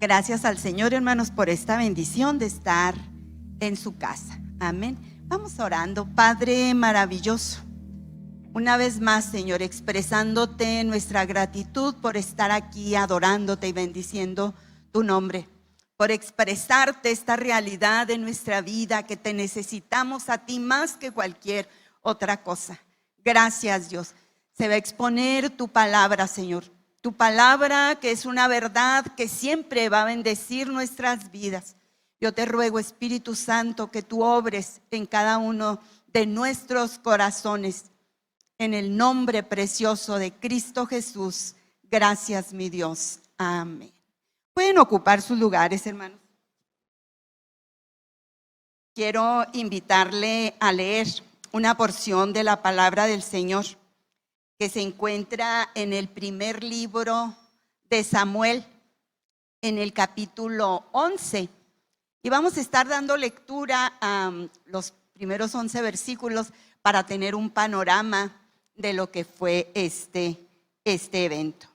Gracias al Señor, hermanos, por esta bendición de estar en su casa. Amén. Vamos orando. Padre maravilloso, una vez más, Señor, expresándote nuestra gratitud por estar aquí adorándote y bendiciendo tu nombre, por expresarte esta realidad de nuestra vida, que te necesitamos a ti más que cualquier otra cosa. Gracias, Dios. Se va a exponer tu palabra, Señor. Tu palabra, que es una verdad que siempre va a bendecir nuestras vidas. Yo te ruego, Espíritu Santo, que tú obres en cada uno de nuestros corazones. En el nombre precioso de Cristo Jesús. Gracias, mi Dios. Amén. Pueden ocupar sus lugares, hermanos. Quiero invitarle a leer una porción de la palabra del Señor que se encuentra en el primer libro de Samuel, en el capítulo 11. Y vamos a estar dando lectura a los primeros 11 versículos para tener un panorama de lo que fue este evento.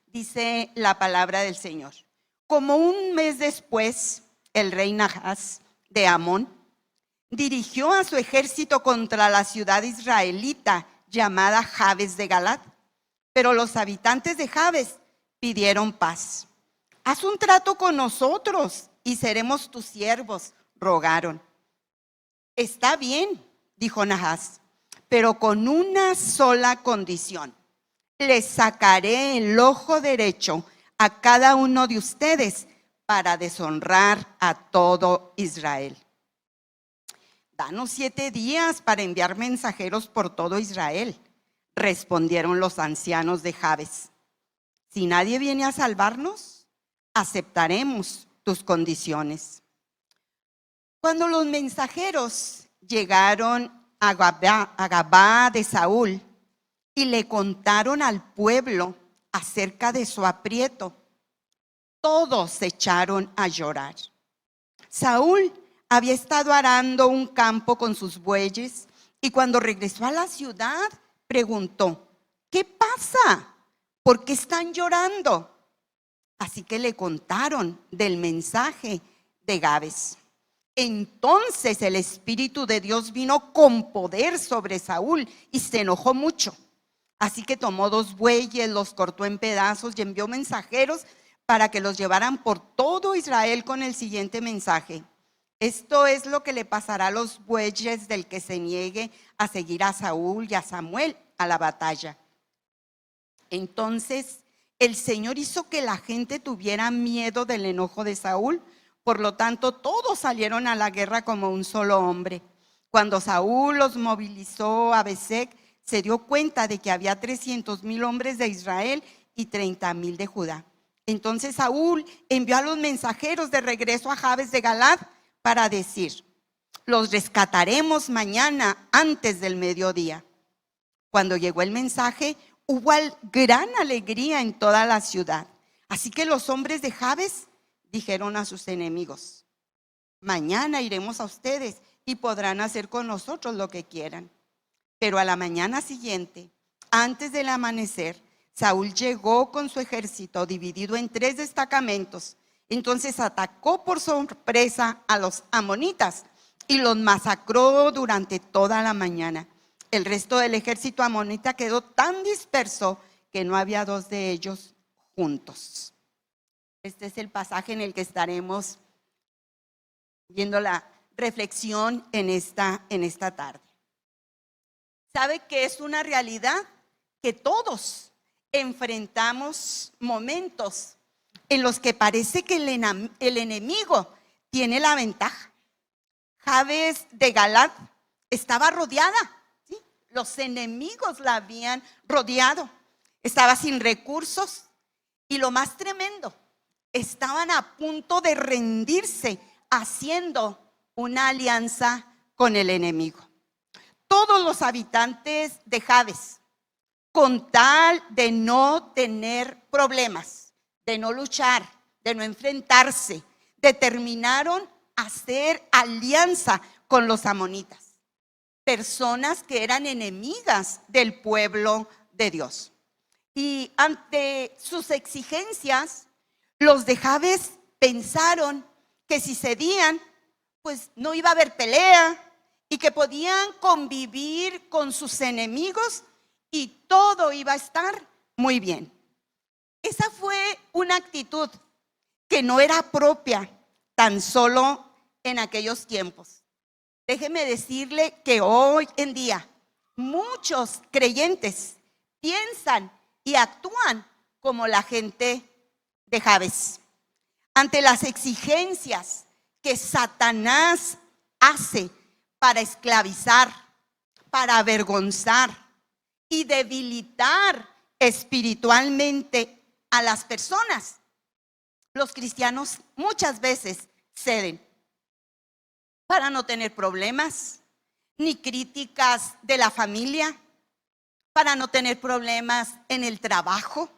Dice la palabra del Señor: como un mes después, el rey Nahas de Amón dirigió a su ejército contra la ciudad israelita llamada Jabes de Galaad. Pero los habitantes de Jabes pidieron paz. Haz un trato con nosotros y seremos tus siervos, rogaron. Está bien, dijo Nahas, pero con una sola condición: les sacaré el ojo derecho a cada uno de ustedes para deshonrar a todo Israel. Danos 7 días para enviar mensajeros por todo Israel, respondieron los ancianos de Jabes. Si nadie viene a salvarnos, aceptaremos tus condiciones. Cuando los mensajeros llegaron a Gabá de Saúl y le contaron al pueblo acerca de su aprieto, todos se echaron a llorar. Saúl había estado arando un campo con sus bueyes y cuando regresó a la ciudad preguntó: ¿qué pasa? ¿Por qué están llorando? Así que le contaron del mensaje de Jabes. Entonces el Espíritu de Dios vino con poder sobre Saúl y se enojó mucho. Así que tomó 2 bueyes, los cortó en pedazos y envió mensajeros para que los llevaran por todo Israel con el siguiente mensaje: esto es lo que le pasará a los bueyes del que se niegue a seguir a Saúl y a Samuel a la batalla. Entonces el Señor hizo que la gente tuviera miedo del enojo de Saúl. Por lo tanto, todos salieron a la guerra como un solo hombre. Cuando Saúl los movilizó a Besek, se dio cuenta de que había 300,000 hombres de Israel y 30,000 de Judá. Entonces Saúl envió a los mensajeros de regreso a Jabes de Galaad para decir: los rescataremos mañana antes del mediodía. Cuando llegó el mensaje, hubo gran alegría en toda la ciudad. Así que los hombres de Jabes dijeron a sus enemigos: mañana iremos a ustedes y podrán hacer con nosotros lo que quieran. Pero a la mañana siguiente, antes del amanecer, Saúl llegó con su ejército dividido en 3 destacamentos. Entonces atacó por sorpresa a los amonitas y los masacró durante toda la mañana. El resto del ejército amonita quedó tan disperso que no había 2 de ellos juntos. Este es el pasaje en el que estaremos viendo la reflexión en esta tarde. ¿Sabe que es una realidad? Que todos enfrentamos momentos en los que parece que el enemigo tiene la ventaja. Jabes de Galaad estaba rodeada, ¿sí? Los enemigos la habían rodeado. Estaba sin recursos y lo más tremendo, estaban a punto de rendirse haciendo una alianza con el enemigo. Todos los habitantes de Jabes, con tal de no tener problemas, de no luchar, de no enfrentarse, determinaron hacer alianza con los amonitas, personas que eran enemigas del pueblo de Dios. Y ante sus exigencias, Los de Jabes pensaron que si cedían, pues no iba a haber pelea y que podían convivir con sus enemigos y todo iba a estar muy bien. Esa fue una actitud que no era propia tan solo en aquellos tiempos. Déjeme decirle que hoy en día muchos creyentes piensan y actúan como la gente de Jabes. Ante las exigencias que Satanás hace para esclavizar, para avergonzar y debilitar espiritualmente a las personas, los cristianos muchas veces ceden para no tener problemas, ni críticas de la familia, para no tener problemas en el trabajo.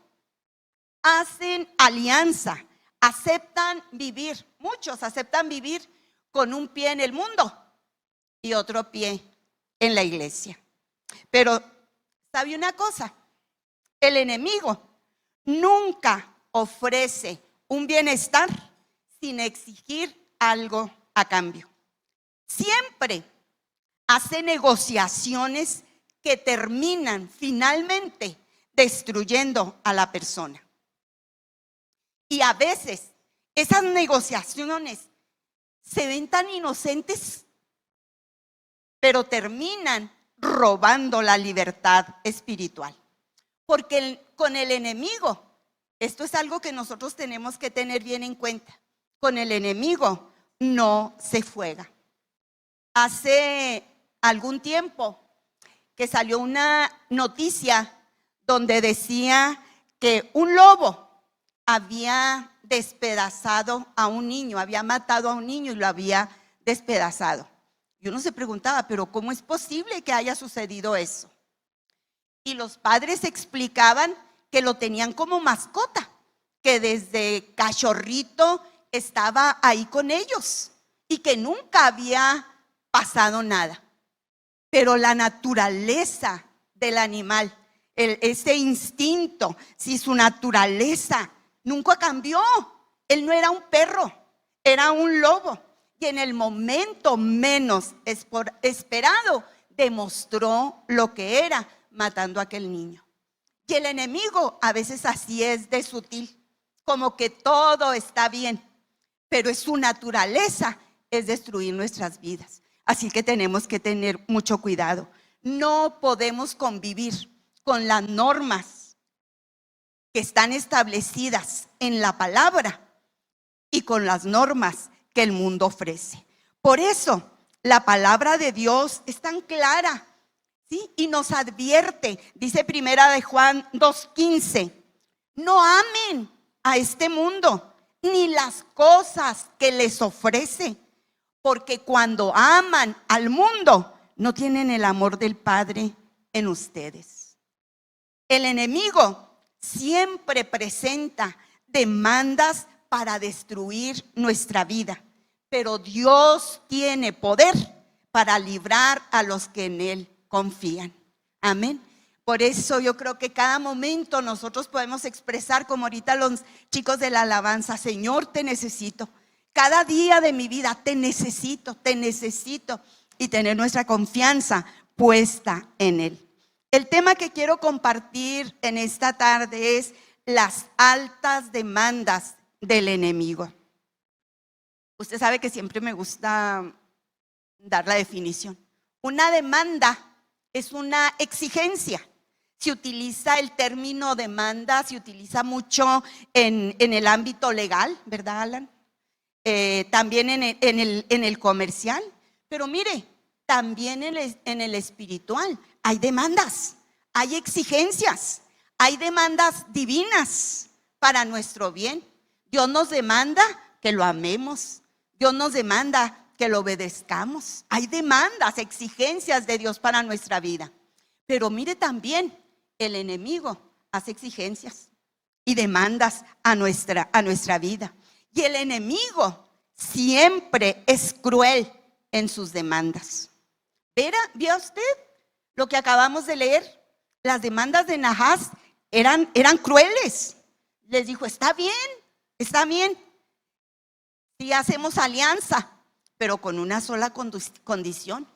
Hacen alianza, aceptan vivir, muchos aceptan vivir con un pie en el mundo y otro pie en la iglesia. Pero, ¿sabe una cosa? El enemigo nunca ofrece un bienestar sin exigir algo a cambio. Siempre hace negociaciones que terminan finalmente destruyendo a la persona. Y a veces esas negociaciones se ven tan inocentes, pero terminan robando la libertad espiritual. Porque con el enemigo, esto es algo que nosotros tenemos que tener bien en cuenta, con el enemigo no se juega. Hace algún tiempo que salió una noticia donde decía que un lobo había despedazado a un niño, había matado a un niño y lo había despedazado. Y uno se preguntaba, pero ¿cómo es posible que haya sucedido eso? Y los padres explicaban que lo tenían como mascota, que desde cachorrito estaba ahí con ellos y que nunca había pasado nada. Pero la naturaleza del animal, ese instinto, si su naturaleza nunca cambió. Él no era un perro, era un lobo. Y en el momento menos esperado demostró lo que era, matando a aquel niño. Y el enemigo a veces así es de sutil, como que todo está bien, pero es su naturaleza, es destruir nuestras vidas. Así que tenemos que tener mucho cuidado. No podemos convivir con las normas que están establecidas en la palabra y con las normas que el mundo ofrece. Por eso la palabra de Dios es tan clara, ¿sí? Y nos advierte, dice primera de Juan 2:15, no amen a este mundo ni las cosas que les ofrece, porque cuando aman al mundo no tienen el amor del Padre en ustedes. El enemigo siempre presenta demandas para destruir nuestra vida, pero Dios tiene poder para librar a los que en Él confían. Amén. Por eso yo creo que cada momento nosotros podemos expresar, como ahorita los chicos de la alabanza, Señor, te necesito. Cada día de mi vida te necesito, y tener nuestra confianza puesta en Él. El tema que quiero compartir en esta tarde es las altas demandas del enemigo. Usted sabe que siempre me gusta dar la definición. Una demanda es una exigencia. Se utiliza el término demanda, se utiliza mucho en el ámbito legal, ¿verdad, Alan? También en el comercial. Pero mire, también en el espiritual hay demandas, hay exigencias, hay demandas divinas para nuestro bien. Dios nos demanda que lo amemos, Dios nos demanda que lo obedezcamos. Hay demandas, exigencias de Dios para nuestra vida. Pero mire también, el enemigo hace exigencias y demandas a nuestra vida. Y el enemigo siempre es cruel en sus demandas. ¿Vio usted lo que acabamos de leer? Las demandas de Nahas eran crueles. Les dijo, está bien, Está bien, sí hacemos alianza, pero con una sola condición,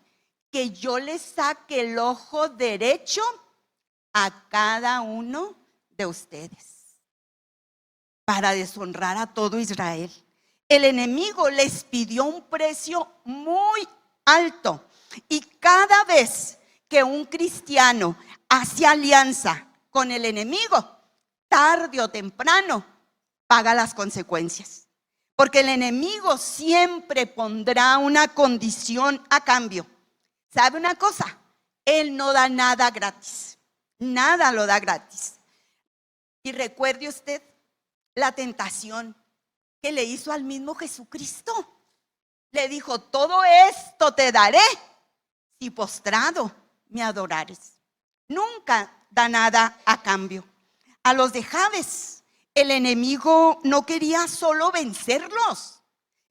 que yo le saque el ojo derecho a cada uno de ustedes para deshonrar a todo Israel. El enemigo les pidió un precio muy alto y cada vez que un cristiano hace alianza con el enemigo, tarde o temprano paga las consecuencias. Porque el enemigo siempre pondrá una condición a cambio. ¿Sabe una cosa? Él no da nada gratis. Nada lo da gratis. Y recuerde usted la tentación que le hizo al mismo Jesucristo. Le dijo, todo esto te daré si postrado me adorares. Nunca da nada a cambio. A los de Jabes, el enemigo no quería solo vencerlos.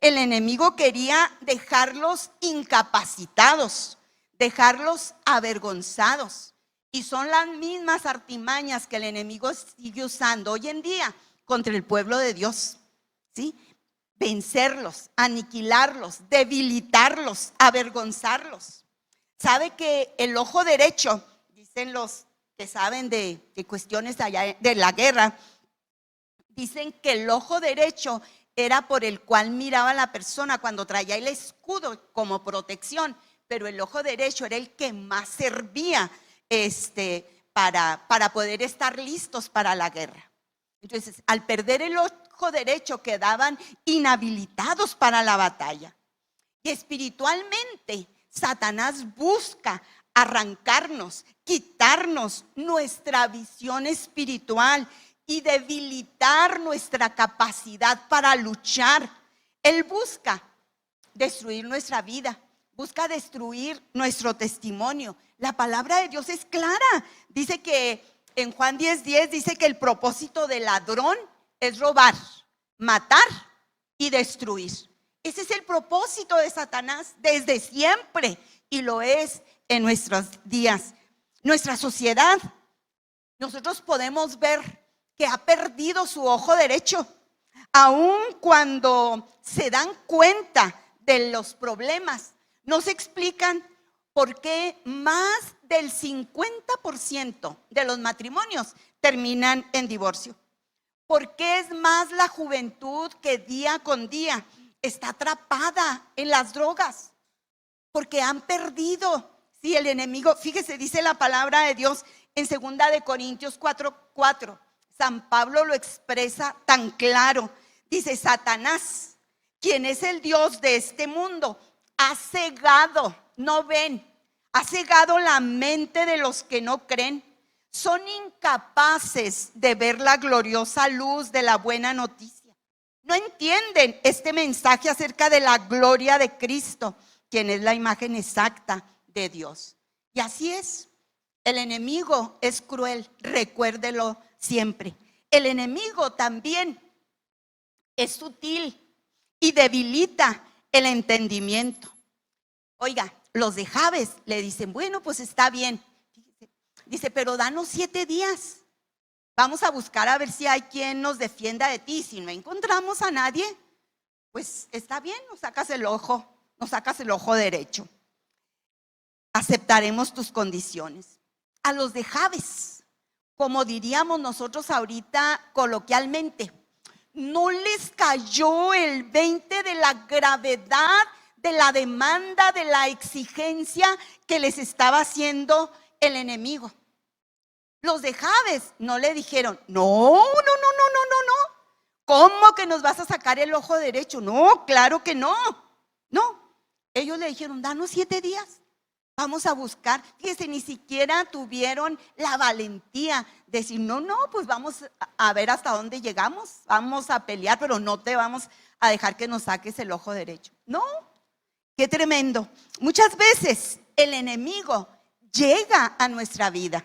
El enemigo quería dejarlos incapacitados, dejarlos avergonzados. Y son las mismas artimañas que el enemigo sigue usando hoy en día contra el pueblo de Dios. ¿Sí? Vencerlos, aniquilarlos, debilitarlos, avergonzarlos. ¿Sabe que el ojo derecho, dicen los que saben de cuestiones allá de la guerra, dicen que el ojo derecho era por el cual miraba a la persona cuando traía el escudo como protección, pero el ojo derecho era el que más servía para poder estar listos para la guerra. Entonces, al perder el ojo derecho quedaban inhabilitados para la batalla. Y espiritualmente, Satanás busca arrancarnos, quitarnos nuestra visión espiritual y debilitar nuestra capacidad para luchar. Él busca destruir nuestra vida, busca destruir nuestro testimonio. La palabra de Dios es clara. Dice que en Juan 10:10 dice que el propósito del ladrón es robar, matar y destruir. Ese es el propósito de Satanás desde siempre y lo es en nuestros días. Nuestra sociedad, nosotros podemos ver que ha perdido su ojo derecho, aun cuando se dan cuenta de los problemas. No se explican por qué más del 50% de los matrimonios terminan en divorcio. ¿Por qué es más la juventud que día con día está atrapada en las drogas? Porque han perdido. Sí, el enemigo, fíjese, dice la palabra de Dios en 2 de Corintios 4:4. San Pablo lo expresa tan claro. Dice, Satanás, quien es el Dios de este mundo, ha cegado, no ven, ha cegado la mente de los que no creen. Son incapaces de ver la gloriosa luz de la buena noticia. No entienden este mensaje acerca de la gloria de Cristo, quien es la imagen exacta de Dios. Y así es, el enemigo es cruel, recuérdelo siempre. El enemigo también es sutil y debilita el entendimiento. Oiga, los de Jabes le dicen, bueno, pues está bien. Dice, pero danos 7 días. Vamos a buscar a ver si hay quien nos defienda de ti. Si no encontramos a nadie, pues está bien, nos sacas el ojo derecho. Aceptaremos tus condiciones. A los de Jabes, como diríamos nosotros ahorita coloquialmente, no les cayó el 20 de la gravedad de la demanda, de la exigencia que les estaba haciendo el enemigo. Los de Jabes no le dijeron, no. ¿Cómo que nos vas a sacar el ojo derecho? No, claro que no. No, ellos le dijeron, danos 7 días. Vamos a buscar. Fíjense, ni siquiera tuvieron la valentía de decir, no, pues vamos a ver hasta dónde llegamos. Vamos a pelear, pero no te vamos a dejar que nos saques el ojo derecho. No, qué tremendo. Muchas veces el enemigo llega a nuestra vida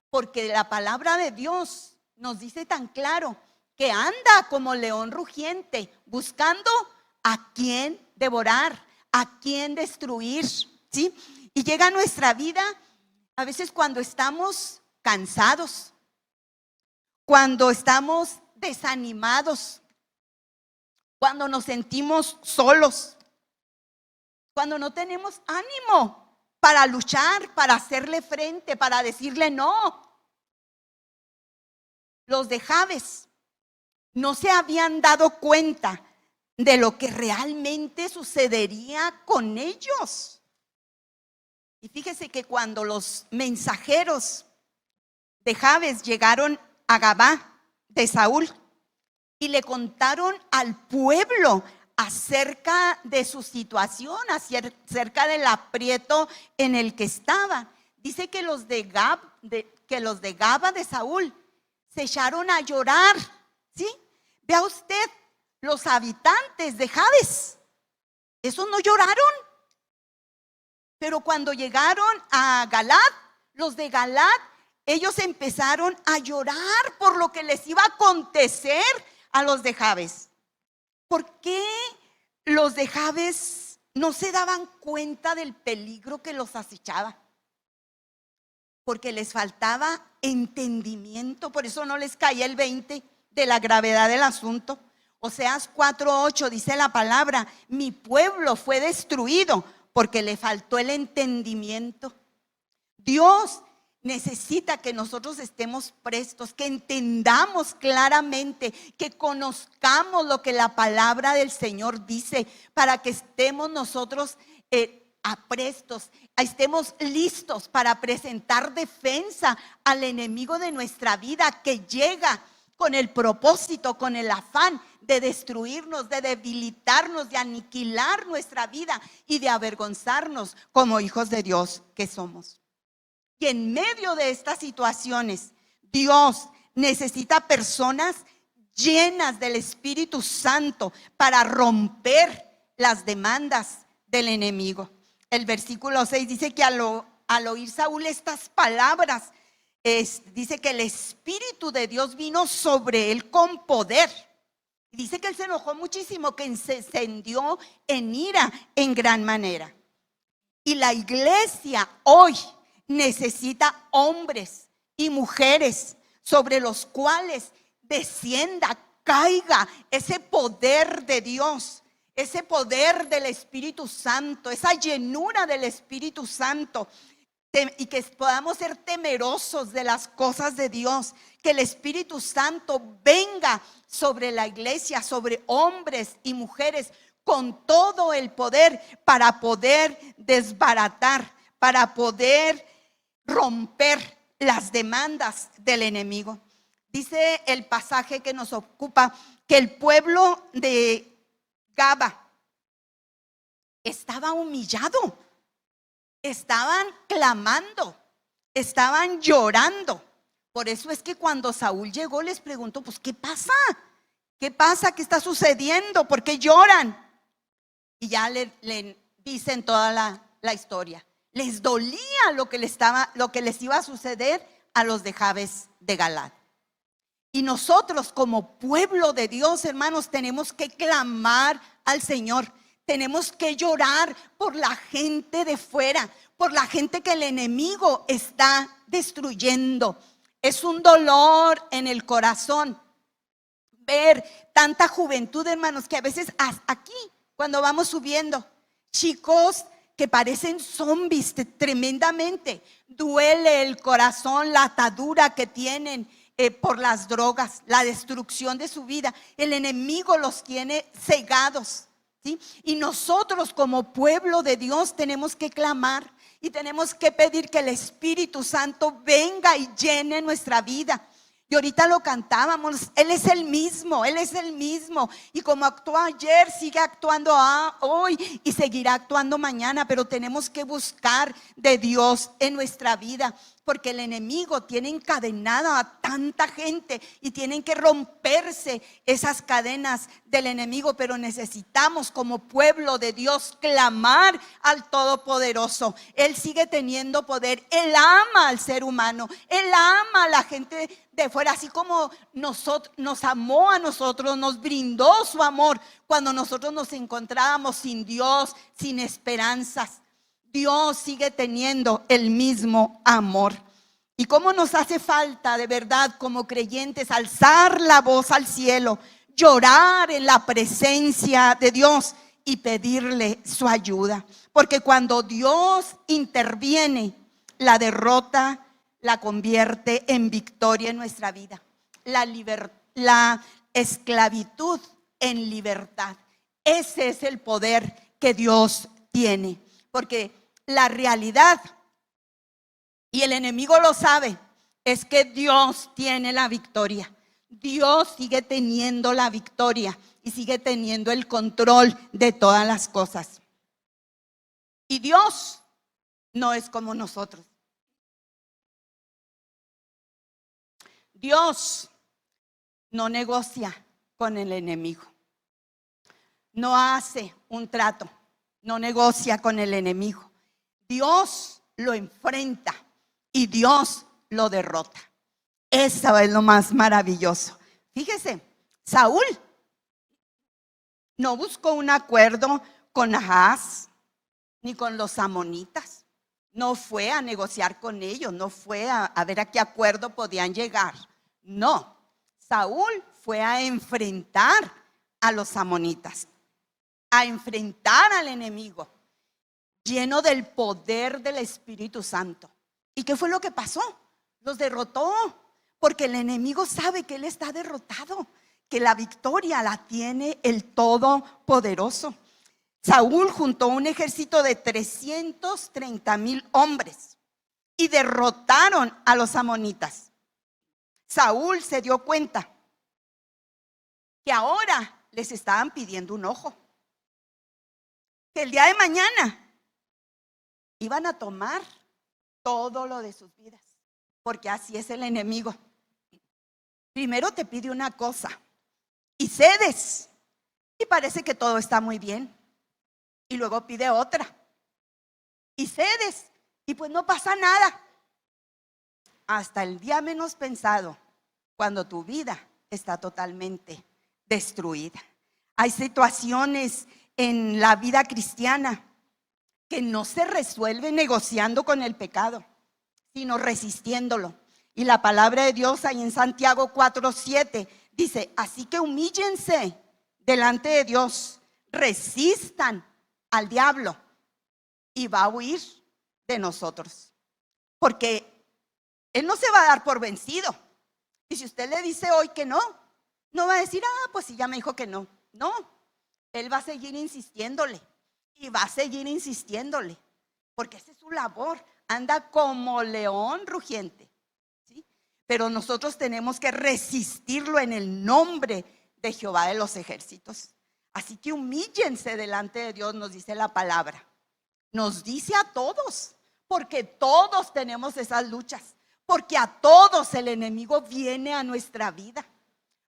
porque la palabra de Dios nos dice tan claro que anda como león rugiente buscando a quién devorar, a quién destruir, ¿sí? Y llega a nuestra vida a veces cuando estamos cansados, cuando estamos desanimados, cuando nos sentimos solos, cuando no tenemos ánimo para luchar, para hacerle frente, para decirle no. Los de Jabes no se habían dado cuenta de lo que realmente sucedería con ellos. Y fíjese que cuando los mensajeros de Jabes llegaron a Gabá de Saúl y le contaron al pueblo acerca de su situación, acerca del aprieto en el que estaba, dice que los de Gabá de Saúl se echaron a llorar, ¿sí? Vea usted, los habitantes de Jabes, esos no lloraron. Pero cuando llegaron a Galad, los de Galad, ellos empezaron a llorar por lo que les iba a acontecer a los de Jabes. ¿Por qué los de Jabes no se daban cuenta del peligro que los acechaba? Porque les faltaba entendimiento, por eso no les caía el 20 de la gravedad del asunto. Oseas 4:8 dice la palabra: mi pueblo fue destruido porque le faltó el entendimiento. Dios necesita que nosotros estemos prestos, que entendamos claramente, que conozcamos lo que la palabra del Señor dice, para que estemos nosotros aprestos, estemos listos para presentar defensa al enemigo de nuestra vida, que llega con el propósito, con el afán de destruirnos, de debilitarnos, de aniquilar nuestra vida y de avergonzarnos como hijos de Dios que somos. Y en medio de estas situaciones, Dios necesita personas llenas del Espíritu Santo para romper las demandas del enemigo. El versículo 6 dice que al oír Saúl estas palabras, dice que el Espíritu de Dios vino sobre él con poder. Dice que él se enojó muchísimo, que se encendió en ira en gran manera. Y la iglesia hoy necesita hombres y mujeres sobre los cuales descienda, caiga ese poder de Dios, ese poder del Espíritu Santo, esa llenura del Espíritu Santo, y que podamos ser temerosos de las cosas de Dios, que el Espíritu Santo venga sobre la iglesia, sobre hombres y mujeres con todo el poder para poder desbaratar, para poder romper las demandas del enemigo. Dice el pasaje que nos ocupa que el pueblo de Gabá estaba humillado, estaban clamando, estaban llorando. Por eso es que cuando Saúl llegó les preguntó: pues ¿qué pasa? ¿Qué pasa? ¿Qué está sucediendo? ¿Por qué lloran? Y ya le dicen toda la historia. Les dolía lo que les iba a suceder a los de Jabes de Galad. Y nosotros como pueblo de Dios, hermanos, tenemos que clamar al Señor. Tenemos que llorar por la gente de fuera, por la gente que el enemigo está destruyendo. Es un dolor en el corazón ver tanta juventud, hermanos, que a veces aquí, cuando vamos subiendo, chicos que parecen zombies tremendamente. Duele el corazón, la atadura que tienen por las drogas, la destrucción de su vida. El enemigo los tiene cegados, ¿sí? Y nosotros como pueblo de Dios tenemos que clamar y tenemos que pedir que el Espíritu Santo venga y llene nuestra vida. Y ahorita lo cantábamos, Él es el mismo, Él es el mismo. Y como actuó ayer, sigue actuando hoy y seguirá actuando mañana. Pero tenemos que buscar de Dios en nuestra vida, porque el enemigo tiene encadenada a tanta gente y tienen que romperse esas cadenas del enemigo. Pero necesitamos como pueblo de Dios clamar al Todopoderoso. Él sigue teniendo poder, Él ama al ser humano, Él ama a la gente de fuera, así como nos amó a nosotros, nos brindó su amor cuando nosotros nos encontrábamos sin Dios, sin esperanzas. Dios sigue teniendo el mismo amor. Y cómo nos hace falta de verdad como creyentes alzar la voz al cielo, llorar en la presencia de Dios y pedirle su ayuda. Porque cuando Dios interviene, la derrota la convierte en victoria en nuestra vida. La esclavitud en libertad. Ese es el poder que Dios tiene. Porque la realidad, y el enemigo lo sabe, es que Dios tiene la victoria. Dios sigue teniendo la victoria y sigue teniendo el control de todas las cosas. Y Dios no es como nosotros. Dios no negocia con el enemigo. No hace un trato, no negocia con el enemigo. Dios lo enfrenta y Dios lo derrota. Eso es lo más maravilloso. Fíjese, Saúl no buscó un acuerdo con Ahaz ni con los amonitas. No fue a negociar con ellos, no fue a ver a qué acuerdo podían llegar. No, Saúl fue a enfrentar a los amonitas, a enfrentar al enemigo, lleno del poder del Espíritu Santo. ¿Y qué fue lo que pasó? Los derrotó, porque el enemigo sabe que él está derrotado, que la victoria la tiene el Todopoderoso. Saúl juntó un ejército de 330,000 hombres y derrotaron a los amonitas. Saúl se dio cuenta que ahora les estaban pidiendo un ojo, que el día de mañana iban a tomar todo lo de sus vidas, porque así es el enemigo. Primero te pide una cosa y cedes y parece que todo está muy bien, y luego pide otra y cedes y pues no pasa nada, hasta el día menos pensado, cuando tu vida está totalmente destruida. Hay situaciones en la vida cristiana que no se resuelven negociando con el pecado, sino resistiéndolo. Y la palabra de Dios ahí en Santiago 4:7 dice: así que humíllense delante de Dios, resistan al diablo y va a huir de nosotros. Porque él no se va a dar por vencido. Y si usted le dice hoy que no, no va a decir, pues si ya me dijo que no. No, él va a seguir insistiéndole y va a seguir insistiéndole, porque esa es su labor. Anda como león rugiente, ¿sí? Pero nosotros tenemos que resistirlo en el nombre de Jehová de los ejércitos. Así que humíllense delante de Dios, nos dice la palabra. Nos dice a todos, porque todos tenemos esas luchas, porque a todos el enemigo viene a nuestra vida,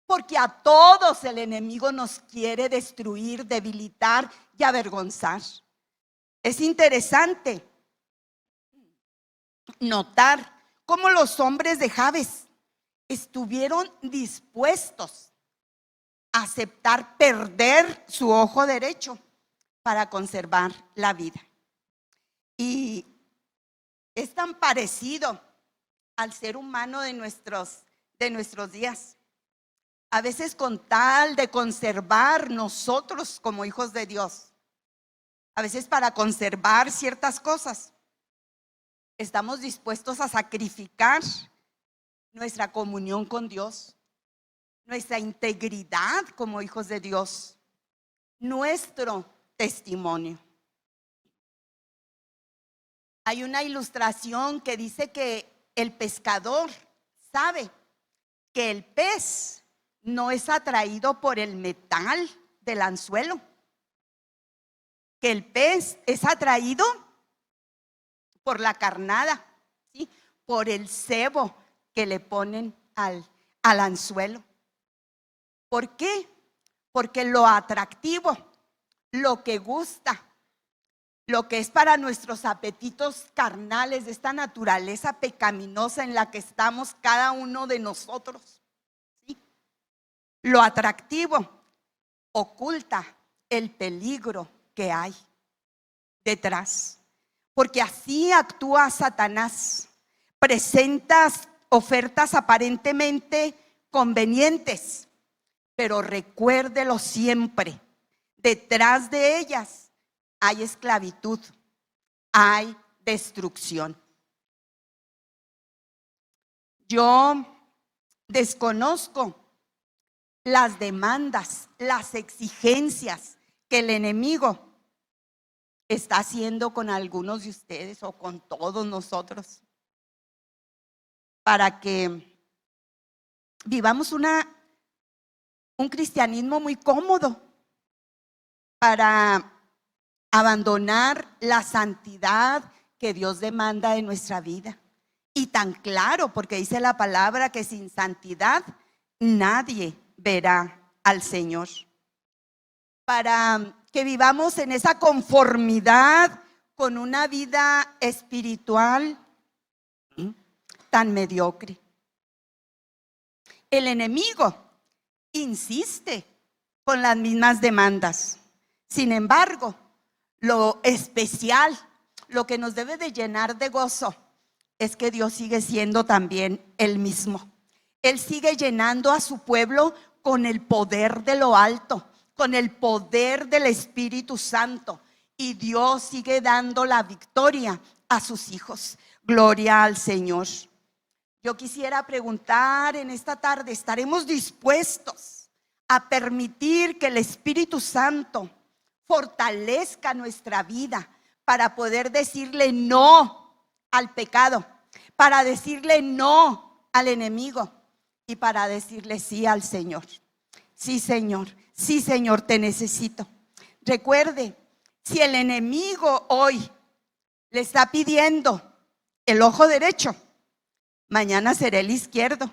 porque a todos el enemigo nos quiere destruir, debilitar y avergonzar. Es interesante notar cómo los hombres de Jabes estuvieron dispuestos a aceptar perder su ojo derecho para conservar la vida. Y es tan parecido al ser humano de nuestros días. A veces con tal de conservar nosotros como hijos de Dios, a veces para conservar ciertas cosas, estamos dispuestos a sacrificar nuestra comunión con Dios, nuestra integridad como hijos de Dios, nuestro testimonio. Hay una ilustración que dice que el pescador sabe que el pez no es atraído por el metal del anzuelo, que el pez es atraído por la carnada, ¿sí? Por el cebo que le ponen al anzuelo. ¿Por qué? Porque lo atractivo, lo que gusta, lo que es para nuestros apetitos carnales, de esta naturaleza pecaminosa en la que estamos cada uno de nosotros, ¿sí? Lo atractivo oculta el peligro que hay detrás, porque así actúa Satanás. Presentas ofertas aparentemente convenientes, pero recuérdelo siempre, detrás de ellas hay esclavitud, hay destrucción. Yo desconozco las demandas, las exigencias que el enemigo está haciendo con algunos de ustedes o con todos nosotros para que vivamos un cristianismo muy cómodo, para abandonar la santidad que Dios demanda de nuestra vida. Y tan claro, porque dice la palabra que sin santidad nadie verá al Señor. Para que vivamos en esa conformidad con una vida espiritual tan mediocre. El enemigo insiste con las mismas demandas. Sin embargo, lo especial, lo que nos debe de llenar de gozo, es que Dios sigue siendo también el mismo. Él sigue llenando a su pueblo con el poder de lo alto, con el poder del Espíritu Santo. Y Dios sigue dando la victoria a sus hijos. Gloria al Señor. Yo quisiera preguntar en esta tarde, ¿estaremos dispuestos a permitir que el Espíritu Santo fortalezca nuestra vida para poder decirle no al pecado, para decirle no al enemigo y para decirle sí al Señor? Sí, Señor, te necesito. Recuerde, si el enemigo hoy le está pidiendo el ojo derecho, mañana será el izquierdo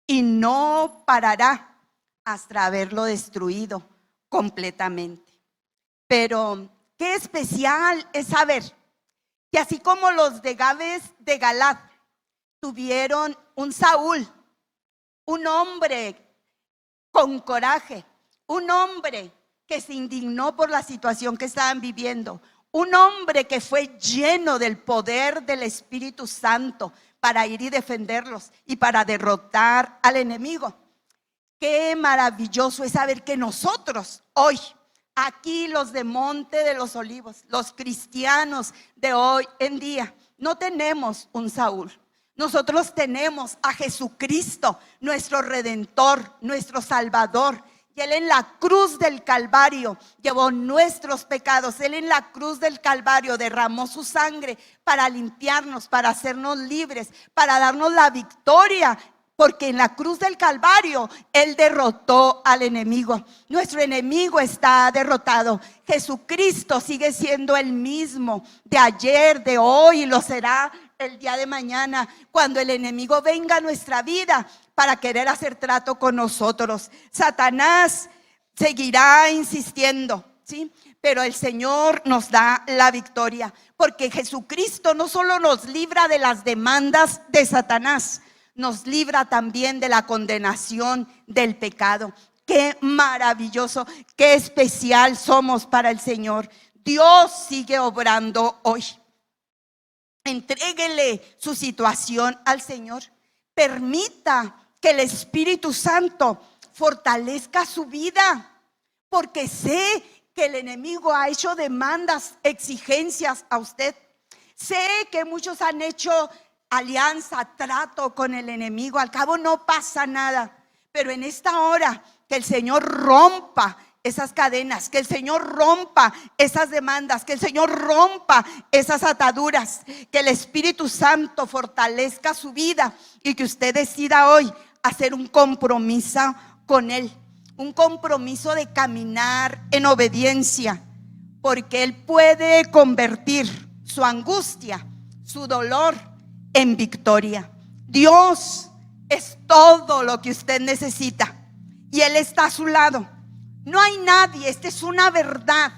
y no parará hasta haberlo destruido completamente. Pero qué especial es saber que así como los de Jabes de Galaad tuvieron un Saúl, un hombre con coraje, un hombre que se indignó por la situación que estaban viviendo, un hombre que fue lleno del poder del Espíritu Santo para ir y defenderlos y para derrotar al enemigo. Qué maravilloso es saber que nosotros hoy, aquí los de Monte de los Olivos, los cristianos de hoy en día, no tenemos un Saúl. Nosotros tenemos a Jesucristo, nuestro Redentor, nuestro Salvador. Y Él en la cruz del Calvario llevó nuestros pecados. Él en la cruz del Calvario derramó su sangre para limpiarnos, para hacernos libres, para darnos la victoria. Porque en la cruz del Calvario Él derrotó al enemigo. Nuestro enemigo está derrotado. Jesucristo sigue siendo el mismo de ayer, de hoy, y lo será el día de mañana, cuando el enemigo venga a nuestra vida para querer hacer trato con nosotros. Satanás seguirá insistiendo, ¿sí? Pero el Señor nos da la victoria, porque Jesucristo no solo nos libra de las demandas de Satanás, nos libra también de la condenación del pecado. Qué maravilloso, qué especial somos para el Señor. Dios sigue obrando hoy. Entréguele su situación al Señor. Permita que el Espíritu Santo fortalezca su vida, porque sé que el enemigo ha hecho demandas, exigencias a usted. Sé que muchos han hecho alianza, trato con el enemigo. Al cabo no pasa nada, pero en esta hora que el Señor rompa esas cadenas, que el Señor rompa esas demandas, que el Señor rompa esas ataduras, que el Espíritu Santo fortalezca su vida y que usted decida hoy hacer un compromiso con Él, un compromiso de caminar en obediencia, porque Él puede convertir su angustia, su dolor en victoria. Dios es todo lo que usted necesita y Él está a su lado. No hay nadie, esta es una verdad,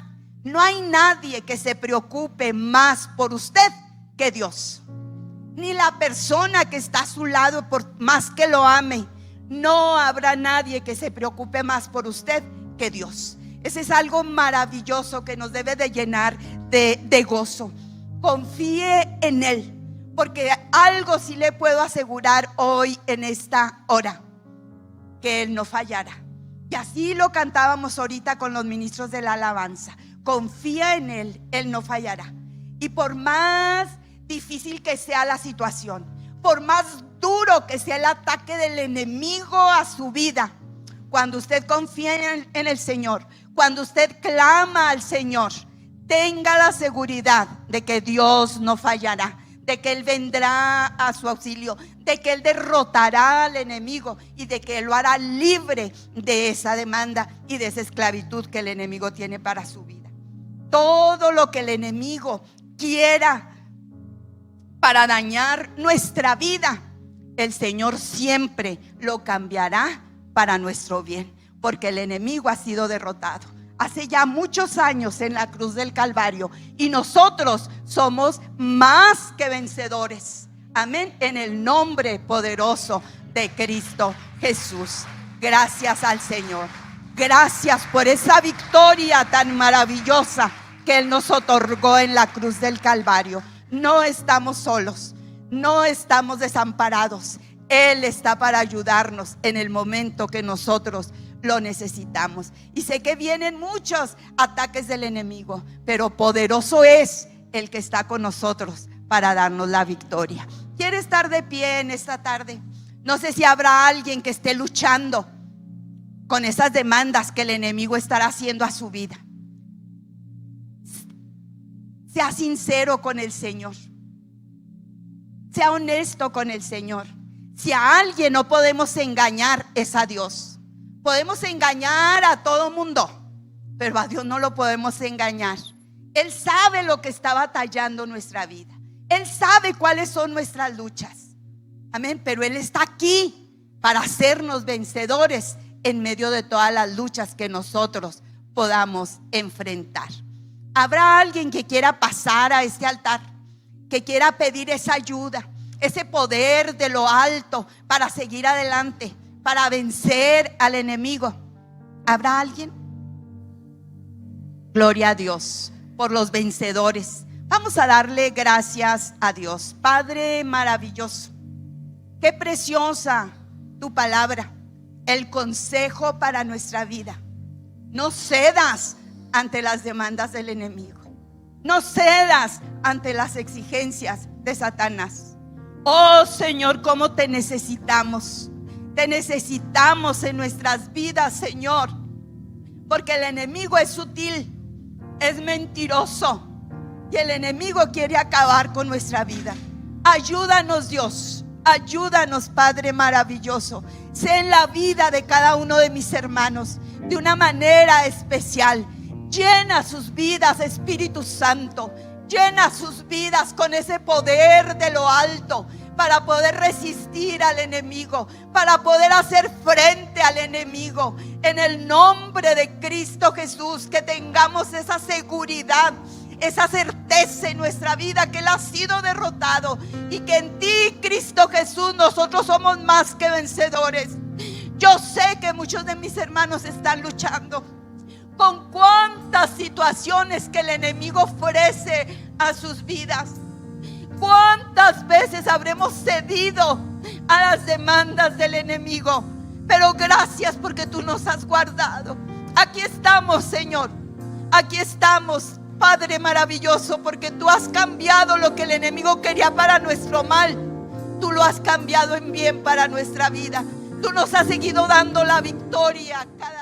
no hay nadie que se preocupe más por usted que Dios. Ni la persona que está a su lado, por más que lo ame, no habrá nadie que se preocupe más por usted que Dios. Ese es algo maravilloso que nos debe de llenar de gozo. Confíe en Él, porque algo sí le puedo asegurar hoy en esta hora: que Él no fallará, Y así lo cantábamos ahorita con los ministros de la alabanza. Confía en Él no fallará. Y por más difícil que sea la situación, por más duro que sea el ataque del enemigo a su vida, cuando usted confía en el Señor, cuando usted clama al Señor, tenga la seguridad de que Dios no fallará, de que Él vendrá a su auxilio, de que Él derrotará al enemigo y de que Él lo hará libre de esa demanda y de esa esclavitud que el enemigo tiene para su vida. Todo lo que el enemigo quiera para dañar nuestra vida, el Señor siempre lo cambiará para nuestro bien, porque el enemigo ha sido derrotado hace ya muchos años en la cruz del Calvario, y nosotros somos más que vencedores. Amén, en el nombre poderoso de Cristo Jesús. Gracias al Señor. Gracias por esa victoria tan maravillosa que Él nos otorgó en la cruz del Calvario. No estamos solos, no estamos desamparados. Él está para ayudarnos en el momento que nosotros lo necesitamos. Y sé que vienen muchos ataques del enemigo, pero poderoso es el que está con nosotros para darnos la victoria. ¿Quiere estar de pie en esta tarde? No sé si habrá alguien que esté luchando con esas demandas que el enemigo estará haciendo a su vida. Sea sincero con el Señor. Sea honesto con el Señor. Si a alguien no podemos engañar, es a Dios. Podemos engañar a todo mundo, pero a Dios no lo podemos engañar. Él sabe lo que está batallando nuestra vida. Él sabe cuáles son nuestras luchas. Amén, pero Él está aquí para hacernos vencedores en medio de todas las luchas que nosotros podamos enfrentar. Habrá alguien que quiera pasar a este altar, que quiera pedir esa ayuda, ese poder de lo alto para seguir adelante, para vencer al enemigo. ¿Habrá alguien? Gloria a Dios por los vencedores. Vamos a darle gracias a Dios. Padre maravilloso, qué preciosa tu palabra, el consejo para nuestra vida. No cedas ante las demandas del enemigo. No cedas ante las exigencias de Satanás. Oh Señor, cómo te necesitamos. Te necesitamos en nuestras vidas, Señor, porque el enemigo es sutil, es mentiroso, y el enemigo quiere acabar con nuestra vida. Ayúdanos, Dios, ayúdanos, Padre maravilloso. Sé en la vida de cada uno de mis hermanos de una manera especial. Llena sus vidas, Espíritu Santo. Llena sus vidas con ese poder de lo alto, para poder resistir al enemigo, para poder hacer frente al enemigo. En el nombre de Cristo Jesús, que tengamos esa seguridad, esa certeza en nuestra vida que Él ha sido derrotado y que en ti, Cristo Jesús, nosotros somos más que vencedores. Yo sé que muchos de mis hermanos están luchando con cuántas situaciones que el enemigo ofrece a sus vidas. ¿Cuántas veces habremos cedido a las demandas del enemigo? Pero gracias porque tú nos has guardado. Aquí estamos, Señor. Aquí estamos, Padre maravilloso, porque tú has cambiado lo que el enemigo quería para nuestro mal. Tú lo has cambiado en bien para nuestra vida. Tú nos has seguido dando la victoria cada